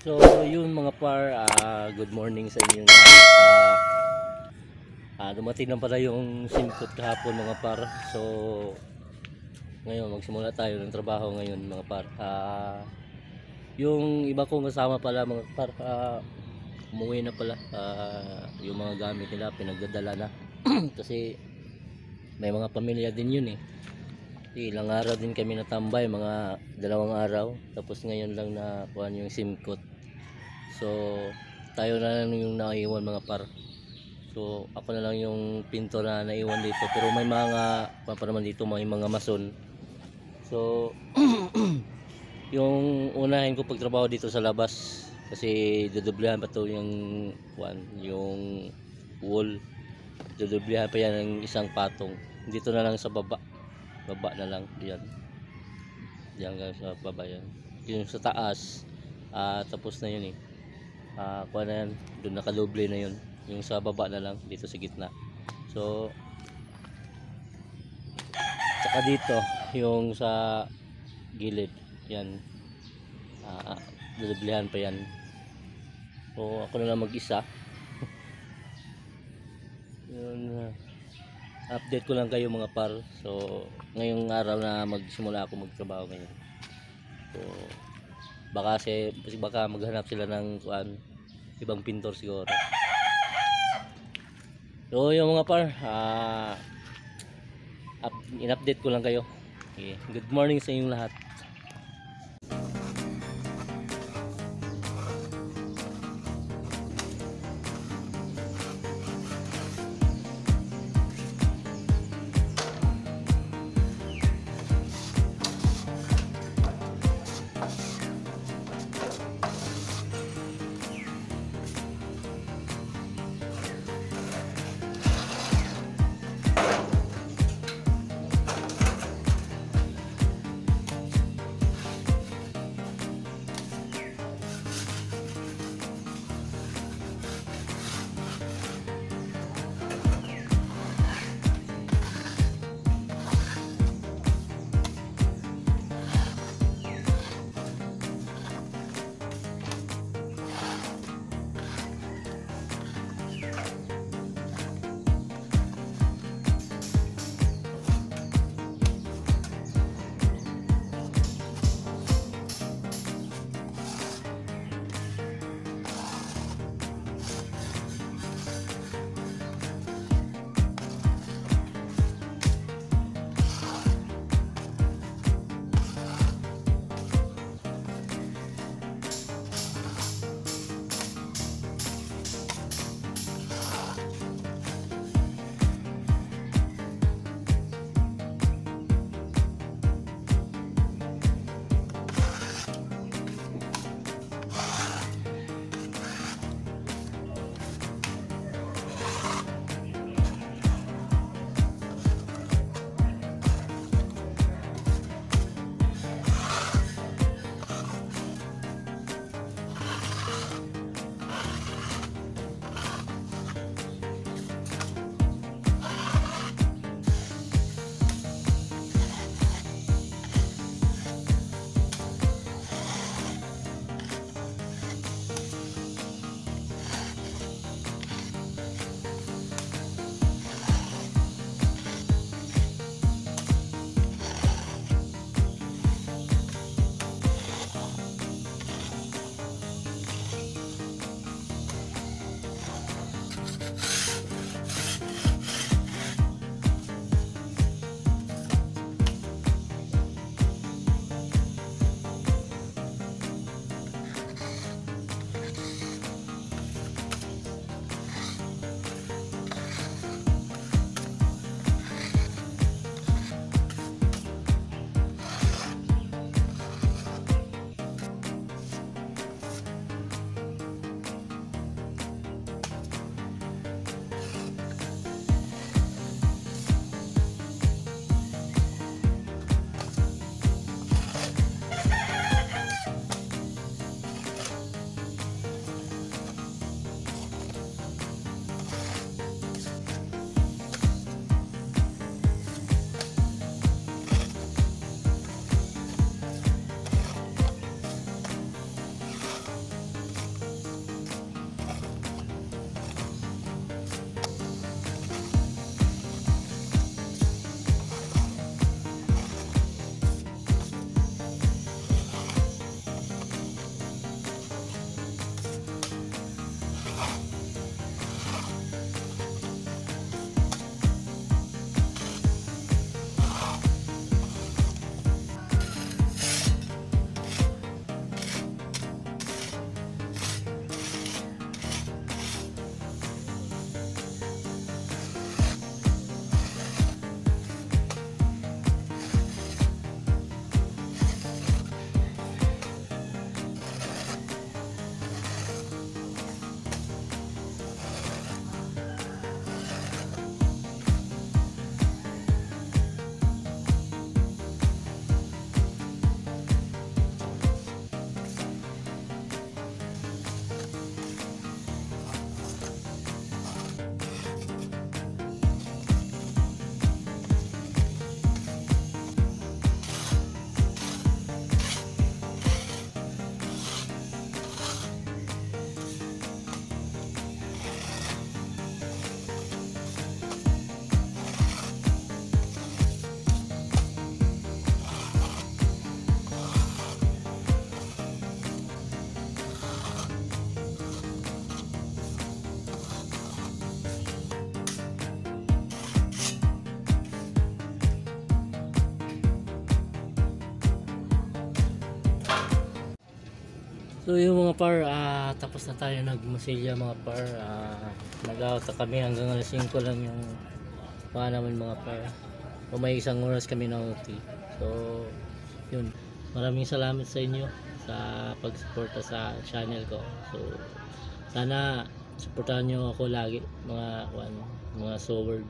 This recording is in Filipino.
So, yun mga par, good morning sa inyo lahat. Dumating lang pala yung simkot kahapon mga par. So, ngayon magsimula tayo ng trabaho ngayon mga par. Yung iba kong kasama pala mga par, umuwi na pala. Yung mga gamit nila pinagdadala na. Kasi may mga pamilya din yun eh. Ilang araw din kami natambay, mga 2 araw. Tapos ngayon lang na kuhan yung simkot. So tayo na lang yung naiwan mga par. So ako na lang yung pinto na naiwan dito. Pero may mga pa naman dito, may mga mason. So yung unahin ko pagtrabaho dito sa labas. Kasi dudublehan pa to yung yung wall. Dudublehan pa yan ng isang patong. Dito na lang sa baba. Baba na lang diyan. Diyan lang sa baba yan. Yung sa taas tapos na yun eh. Kuha na yan, doon nakadoble na yun. Yung sa baba na lang, dito sa gitna. So tsaka dito yung sa gilid yan, dodoblehan pa yan. So ako na lang mag-isa. Yun, update ko lang kayo mga par. So ngayong araw na magsimula ako magtrabaho ngayon. So baka maghanap sila ng ibang pintor siguro. So yung mga par, in-update ko lang kayo. Okay. Good morning sa inyong lahat. So yung mga par, tapos na tayo nagmasilya mga par. Nag-out na kami hanggang alas 5 lang yung namin mga par. O may isang oras kami na OT. So yun, maraming salamat sa inyo sa pag-suporta sa channel ko. So sana suportahan nyo ako lagi mga mga soward.